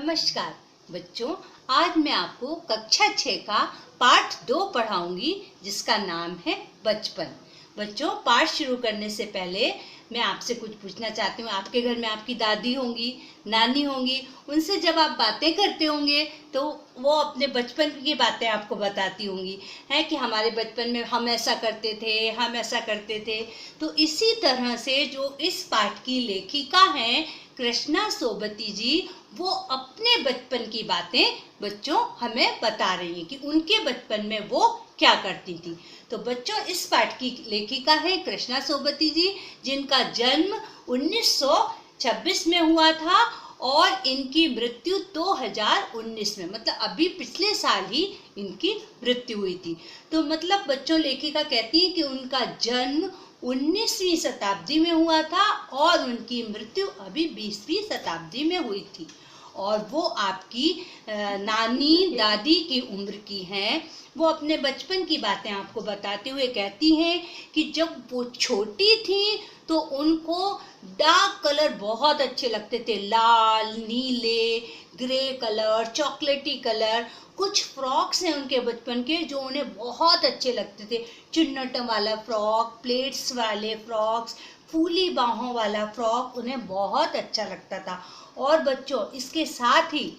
नमस्कार बच्चों, आज मैं आपको कक्षा 6 का पाठ 2 पढ़ाऊंगी जिसका नाम है बचपन। बच्चों, पाठ शुरू करने से पहले मैं आपसे कुछ पूछना चाहती हूँ। आपके घर में आपकी दादी होंगी, नानी होंगी, उनसे जब आप बातें करते होंगे तो वो अपने बचपन की बातें आपको बताती होंगी, है कि हमारे बचपन में हम ऐसा करते थे, हम ऐसा करते थे। तो इसी तरह से जो इस पाठ की लेखिका हैं कृष्णा सोबती जी, वो अपने बचपन की बातें बच्चों हमें बता रही हैं कि उनके बचपन में वो क्या करती थी। तो बच्चों, इस पाठ की लेखिका है कृष्णा सोबती जी, जिनका जन्म 1926 में हुआ था और इनकी मृत्यु 2019 में, मतलब अभी पिछले साल ही इनकी मृत्यु हुई थी। तो मतलब बच्चों, लेखिका कहती है कि उनका जन्म 19वीं शताब्दी में हुआ था और उनकी मृत्यु अभी 20वीं शताब्दी में हुई थी। और वो आपकी नानी दादी की उम्र की हैं। वो अपने बचपन की बातें आपको बताते हुए कहती हैं कि जब वो छोटी थी तो उनको डार्क कलर बहुत अच्छे लगते थे, लाल, नीले, ग्रे कलर, चॉकलेटी कलर। कुछ फ्रॉक्स हैं उनके बचपन के जो उन्हें बहुत अच्छे लगते थे। चुन्नट वाला फ्रॉक, प्लेट्स वाले फ्रॉक्स, फूली बाहों वाला फ्रॉक उन्हें बहुत अच्छा लगता था। और बच्चों, इसके साथ ही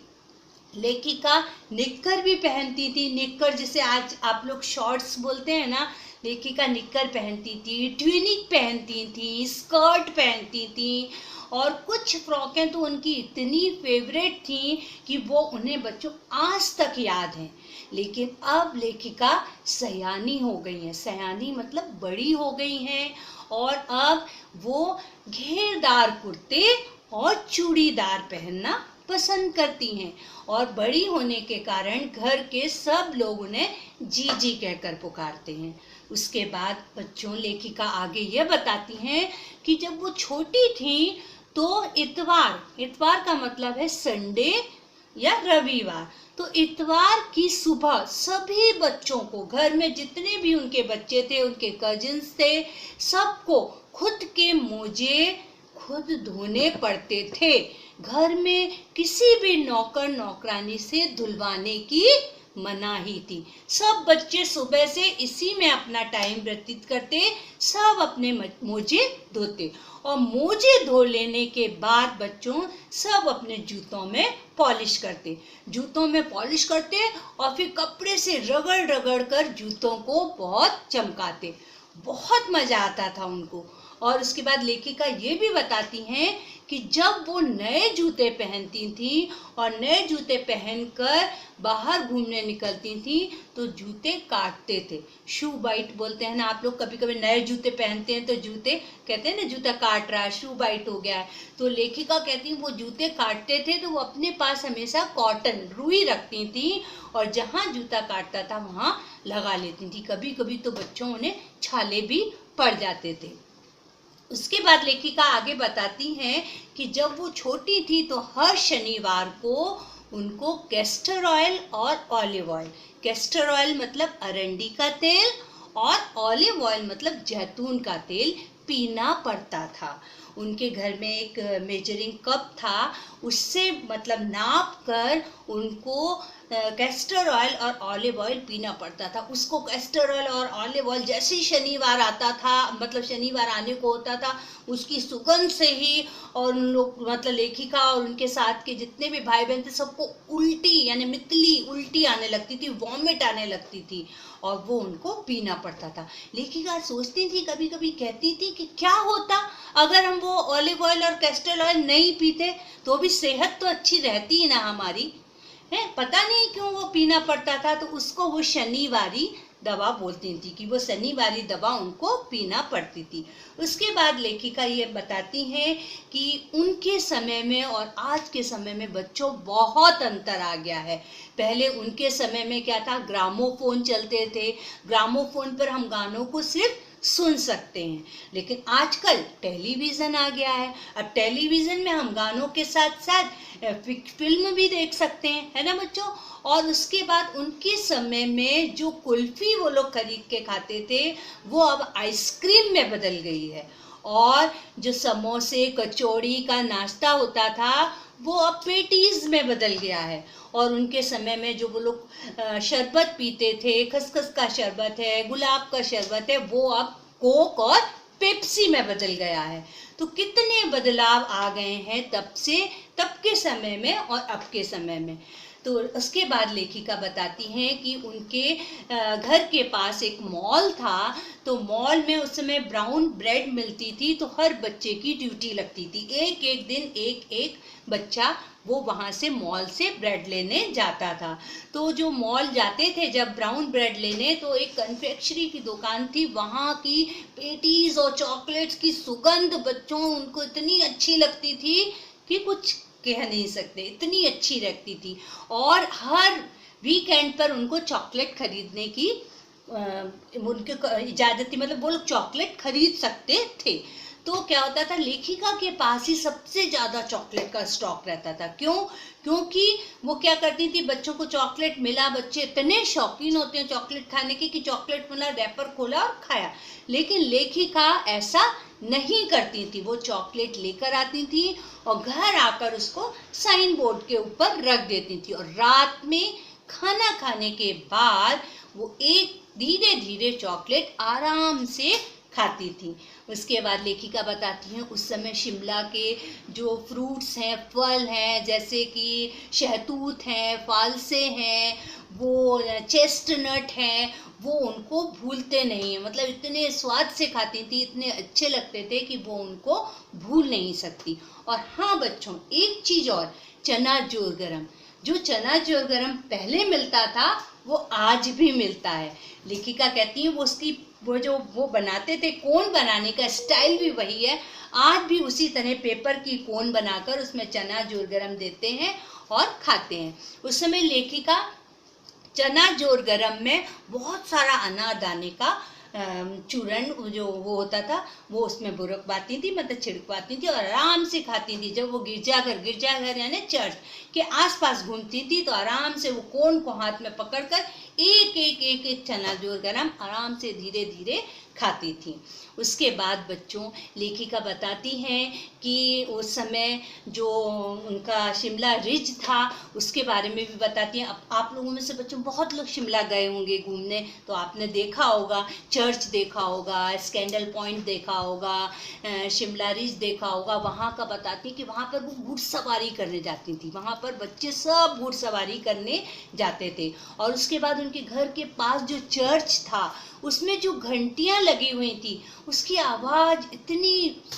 लेखिका निक्कर भी पहनती थी। निक्कर जिसे आज आप लोग शॉर्ट्स बोलते हैं ना, लेखिका निक्कर पहनती थी, ट्यूनिक पहनती थी, स्कर्ट पहनती थी। और कुछ फ्रॉकें तो उनकी इतनी फेवरेट थी कि वो उन्हें बच्चों आज तक याद हैं। लेकिन अब लेखिका सयानी हो गई हैं। सयानी मतलब बड़ी हो गई हैं और अब वो घेरदार कुर्ते और चूड़ीदार पहनना पसंद करती हैं। और बड़ी होने के कारण घर के सब लोग उन्हें जीजी कहकर पुकारते हैं। उसके बाद बच्चों, लेखिका आगे ये बताती हैं कि जब वो छोटी थी तो इतवार का मतलब है संडे या रविवार। तो इतवार की सुबह सभी बच्चों को, घर में जितने भी उनके बच्चे थे, उनके कजिन्स थे, सबको खुद के मोजे खुद धोने पड़ते थे। घर में किसी भी नौकर नौकरानी से धुलवाने की मनाही थी। सब बच्चे सुबह से इसी में अपना टाइम व्यतीत करते, सब अपने मोजे धोते और मोजे धो लेने के बाद बच्चों सब अपने जूतों में पॉलिश करते। जूतों में पॉलिश करते और फिर कपड़े से रगड़ रगड़ कर जूतों को बहुत चमकाते। बहुत मजा आता था उनको। और उसके बाद लेखिका ये भी बताती हैं कि जब वो नए जूते पहनती थी और नए जूते पहनकर बाहर घूमने निकलती थी तो जूते काटते थे। शू बाइट बोलते हैं ना आप लोग, कभी कभी नए जूते पहनते हैं तो जूते कहते हैं ना, जूता काट रहा है, शू बाइट हो गया है। तो लेखिका कहती हैं वो जूते काटते थे तो वो अपने पास हमेशा कॉटन, रुई रखती थी और जहाँ जूता काटता था वहाँ लगा लेती थी। कभी कभी तो बच्चों उन्हें छाले भी पड़ जाते थे। उसके बाद लेखिका आगे बताती हैं कि जब वो छोटी थी तो हर शनिवार को उनको कैस्टर ऑयल और ऑलिव ऑयल, कैस्टर ऑयल मतलब अरंडी का तेल और ऑलिव ऑयल मतलब जैतून का तेल पीना पड़ता था। उनके घर में एक मेजरिंग कप था, उससे मतलब नाप कर उनको कैस्टर ऑयल और ऑलिव ऑयल पीना पड़ता था। उसको कैस्टर ऑयल और ऑलिव ऑयल जैसे ही शनिवार आता था, मतलब शनिवार आने को होता था, उसकी सुगंध से ही और उन लोग मतलब लेखिका और उनके साथ के जितने भी भाई बहन थे सबको उल्टी यानी मितली उल्टी आने लगती थी, वॉमिट आने लगती थी और वो उनको पीना पड़ता था। लेखिका सोचती थी, कभी कभी कहती थी कि क्या होता अगर हम वो ऑलिव ऑयल और कैस्टर ऑयल नहीं पीते, तो भी सेहत तो अच्छी रहती ही ना हमारी, है। पता नहीं क्यों वो पीना पड़ता था। तो उसको वो शनिवारी दवा बोलती थी कि वो शनिवारी दवा उनको पीना पड़ती थी। उसके बाद लेखिका ये बताती हैं कि उनके समय में और आज के समय में बच्चों बहुत अंतर आ गया है। पहले उनके समय में क्या था, ग्रामोफोन चलते थे, ग्रामोफोन पर हम गानों को सिर्फ सुन सकते हैं। लेकिन आजकल टेलीविज़न आ गया है। अब टेलीविज़न में हम गानों के साथ साथ फिल्म भी देख सकते हैं, है ना बच्चों। और उसके बाद उनके समय में जो कुल्फ़ी वो लोग खरीद के खाते थे वो अब आइसक्रीम में बदल गई है। और जो समोसे कचौड़ी का नाश्ता होता था वो अब पेटीज में बदल गया है। और उनके समय में जो वो लोग शरबत पीते थे, खसखस का शरबत है, गुलाब का शरबत है, वो अब कोक और पेप्सी में बदल गया है। तो कितने बदलाव आ गए हैं तब के समय में और अब के समय में। तो उसके बाद लेखिका बताती हैं कि उनके घर के पास एक मॉल था, तो मॉल में उस समय ब्राउन ब्रेड मिलती थी, तो हर बच्चे की ड्यूटी लगती थी। एक एक दिन एक एक बच्चा वो वहाँ से मॉल से ब्रेड लेने जाता था। तो जो मॉल जाते थे जब ब्राउन ब्रेड लेने, तो एक कन्फेक्शनरी की दुकान थी, वहाँ की पेटीज और चॉकलेट्स की सुगंध बच्चों उनको इतनी अच्छी लगती थी कि कुछ कह नहीं सकते, इतनी अच्छी लगती थी। और हर वीकेंड पर उनको चॉकलेट खरीदने की उनके इजाज़त थी, मतलब वो लोग चॉकलेट खरीद सकते थे। तो क्या होता था, लेखिका के पास ही सबसे ज़्यादा चॉकलेट का स्टॉक रहता था। क्यों? क्योंकि वो क्या करती थी, बच्चों को चॉकलेट मिला, बच्चे इतने शौकीन होते हैं चॉकलेट खाने के कि चॉकलेट मिला, रैपर खोला और खाया। लेकिन लेखिका ऐसा नहीं करती थी, वो चॉकलेट लेकर आती थी और घर आकर उसको साइन बोर्ड के ऊपर रख देती थी, और रात में खाना खाने के बाद वो एक धीरे धीरे चॉकलेट आराम से खाती थी। उसके बाद लेखिका बताती हैं उस समय शिमला के जो फ्रूट्स हैं, फल हैं, जैसे कि शहतूत हैं, फालसे हैं, वो चेस्टनट हैं, वो उनको भूलते नहीं हैं। मतलब इतने स्वाद से खाती थी, इतने अच्छे लगते थे कि वो उनको भूल नहीं सकती। और हाँ बच्चों, एक चीज़ और, चना जोर गरम, जो चना जोर गरम पहले मिलता था वो आज भी मिलता है। लेखिका कहती है वो बनाते थे, कोन बनाने का स्टाइल भी वही है। आज भी उसी तरह पेपर की कोन बनाकर उसमें चना जोर गरम देते हैं और खाते हैं। उस समय लेखिका चना जोर गरम में बहुत सारा अनारदाने का चूर्ण जो वो होता था वो उसमें बुरकवाती थी, मतलब छिड़कवाती थी, और आराम से खाती थी। जब वो गिरजाघर यानी चर्च के आसपास घूमती थी तो आराम से वो कोन को हाथ में पकड़कर एक चना जोर गरम आराम से धीरे धीरे खाती थी। उसके बाद बच्चों लेखिका बताती हैं कि उस समय जो उनका शिमला रिज था उसके बारे में भी बताती हैं। अब आप लोगों में से बच्चों बहुत लोग शिमला गए होंगे घूमने, तो आपने देखा होगा, चर्च देखा होगा, स्कैंडल पॉइंट देखा होगा, शिमला रिज देखा होगा। वहाँ का बताती हैं कि वहाँ पर वो घुड़सवारी करने जाती थी, वहाँ पर बच्चे सब घुड़सवारी करने जाते थे। और उसके बाद उनके घर के पास जो चर्च था उसमें जो घंटियां लगी हुई थी उसकी आवाज़ इतनी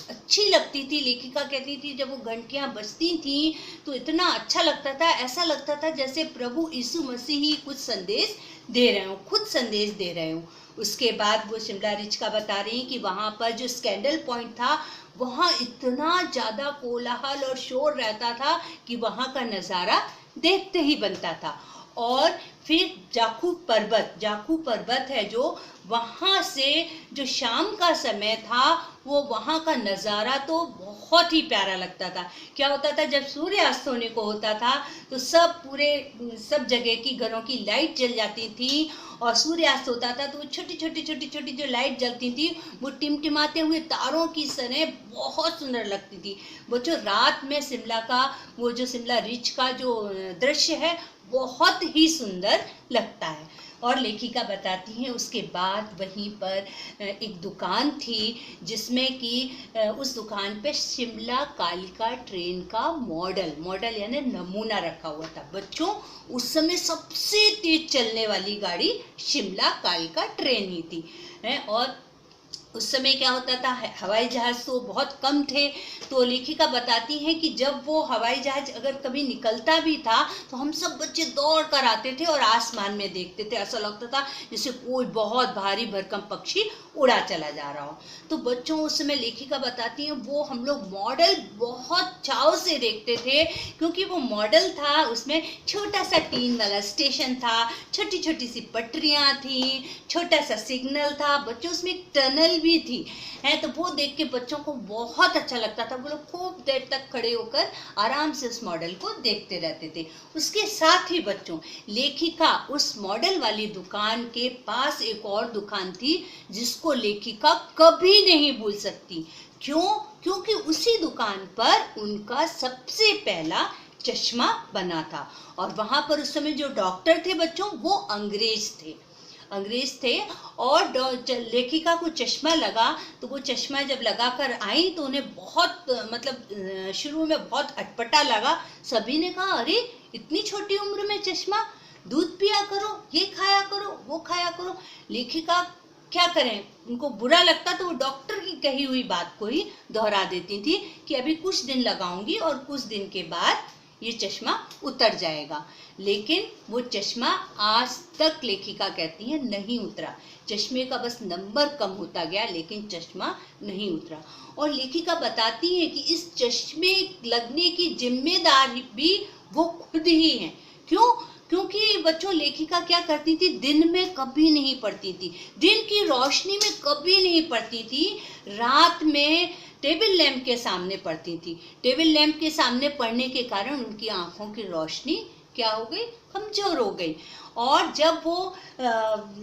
अच्छी लगती थी। लेखिका कहती थी जब वो घंटियां बजती थी तो इतना अच्छा लगता था, ऐसा लगता था जैसे प्रभु यीशु मसीह ही कुछ संदेश दे रहे हो, खुद संदेश दे रहे हो। उसके बाद वो शिमला रिज का बता रही हैं कि वहाँ पर जो स्कैंडल पॉइंट था वहाँ इतना ज़्यादा कोलाहल और शोर रहता था कि वहाँ का नज़ारा देखते ही बनता था। और फिर जाखू पर्वत है जो, वहाँ से जो शाम का समय था वो वहाँ का नज़ारा तो बहुत ही प्यारा लगता था। क्या होता था, जब सूर्यास्त होने को होता था तो सब जगह की घरों की लाइट जल जाती थी, और सूर्यास्त होता था तो छोटी जो लाइट जलती थी वो टिमटिमाते हुए तारों की तरह बहुत सुंदर लगती थी। वो जो रात में शिमला का वो जो शिमला रिज का जो दृश्य है बहुत ही सुंदर लगता है। और लेखिका बताती हैं उसके बाद वहीं पर एक दुकान थी जिसमें कि उस दुकान पे शिमला कालिका ट्रेन का मॉडल यानी नमूना रखा हुआ था। बच्चों उस समय सबसे तेज चलने वाली गाड़ी शिमला कालिका ट्रेन ही थी। और उस समय क्या होता था, हवाई जहाज़ तो बहुत कम थे। तो लेखिका बताती हैं कि जब वो हवाई जहाज़ अगर कभी निकलता भी था तो हम सब बच्चे दौड़ कर आते थे और आसमान में देखते थे, ऐसा लगता था जैसे कोई बहुत भारी भरकम पक्षी उड़ा चला जा रहा हो। तो बच्चों उस समय लेखिका बताती हैं वो हम लोग मॉडल बहुत चाव से देखते थे, क्योंकि वो मॉडल था उसमें छोटा सा टीन वाला स्टेशन था, छोटी सी पटरियाँ थी, छोटा सा सिग्नल था, बच्चों उसमें एक टनल भी थी। तो वो देख के बच्चों को बहुत अच्छा लगता था, वो लोग खूब देर तक खड़े होकर आराम से उस मॉडल को देखते रहते थे। उसके साथ ही बच्चों लेखिका उस मॉडल वाली दुकान के पास एक और दुकान थी जिसको उसको लेखिका कभी नहीं भूल सकती। क्यों? क्योंकि उसी दुकान पर उनका सबसे पहला चश्मा बना था, और वहां पर उस समय जो डॉक्टर थे बच्चों, वो अंग्रेज थे। और लेखिका को चश्मा लगा, तो वो चश्मा जब लगाकर आई तो उन्हें बहुत मतलब शुरू में बहुत अटपटा लगा। सभी ने कहा, अरे इतनी छोटी उम्र में चश्मा, दूध पिया करो, ये खाया करो, वो खाया करो। लेखिका क्या करें, उनको बुरा लगता तो वो डॉक्टर की कही हुई बात को ही दोहरा देती थी कि अभी कुछ दिन लगाऊंगी और कुछ दिन के बाद ये चश्मा उतर जाएगा। लेकिन वो चश्मा आज तक लेखिका कहती है नहीं उतरा। चश्मे का बस नंबर कम होता गया, लेकिन चश्मा नहीं उतरा। और लेखिका बताती है कि इस चश्मे लगने की जिम्मेदारी भी वो खुद ही है। क्यों? क्योंकि बच्चों लेखिका क्या करती थी, दिन में कभी नहीं पढ़ती थी, दिन की रोशनी में कभी नहीं पढ़ती थी, रात में टेबल लैंप के सामने पढ़ती थी। टेबल लैंप के सामने पढ़ने के कारण उनकी आंखों की रोशनी क्या हो गई, कमजोर हो गई। और जब वो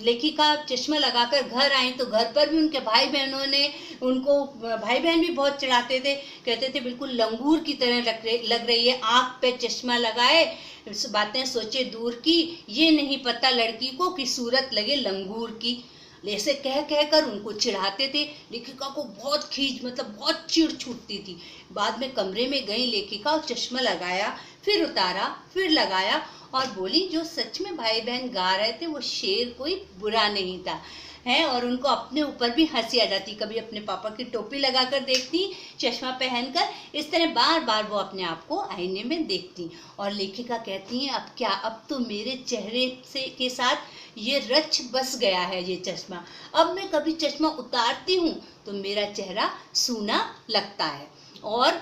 लेखिका चश्मा लगाकर घर आई तो घर पर भी उनके भाई बहनों ने उनको, भाई बहन भी बहुत चिढ़ाते थे, कहते थे बिल्कुल लंगूर की तरह लग रही है, आंख पे चश्मा लगाए, बातें सोचे दूर की, ये नहीं पता लड़की को कि सूरत लगे लंगूर की। ऐसे कह कह कर उनको चिढ़ाते थे। लेखिका को बहुत खींच, मतलब बहुत चिढ़ छूटती थी। बाद में कमरे में गई लेखिका और चश्मा लगाया, फिर उतारा, फिर लगाया, और बोली जो सच में भाई बहन गा रहे थे वो शेर कोई बुरा नहीं था है। और उनको अपने ऊपर भी हंसी आ जाती, कभी अपने पापा की टोपी लगाकर देखती, चश्मा पहनकर, इस तरह बार बार वो अपने आप को आईने में देखती। और लेखिका कहती हैं, अब क्या, अब तो मेरे चेहरे से के साथ ये रच बस गया है ये चश्मा, अब मैं कभी चश्मा उतारती हूँ तो मेरा चेहरा सूना लगता है। और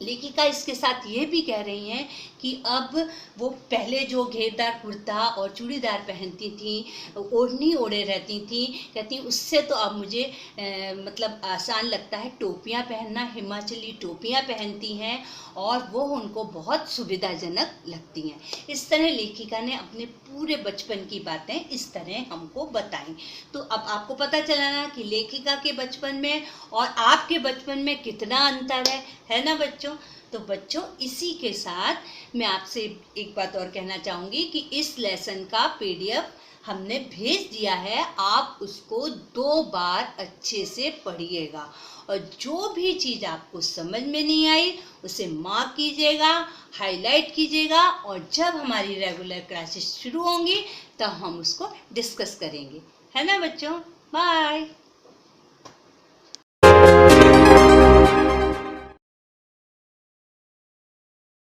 लेखिका इसके साथ ये भी कह रही हैं कि अब वो पहले जो घेरदार कुर्ता और चूड़ीदार पहनती थी, ओढ़नी ओढ़े रहती थी, कहती उससे तो अब मुझे मतलब आसान लगता है टोपियां पहनना, हिमाचली टोपियां पहनती हैं और वो उनको बहुत सुविधाजनक लगती हैं। इस तरह लेखिका ने अपने पूरे बचपन की बातें इस तरह हमको बताई। तो अब आपको पता चला ना कि लेखिका के बचपन में और आपके बचपन में कितना अंतर है ना बच्चों। तो बच्चों इसी के साथ मैं आपसे एक बात और कहना चाहूँगी कि इस लेसन का पीडीएफ हमने भेज दिया है, आप उसको 2 बार अच्छे से पढ़िएगा, और जो भी चीज़ आपको समझ में नहीं आई उसे मार्क कीजिएगा, हाईलाइट कीजिएगा, और जब हमारी रेगुलर क्लासेस शुरू होंगी तब हम उसको डिस्कस करेंगे, है ना बच्चों। बाय।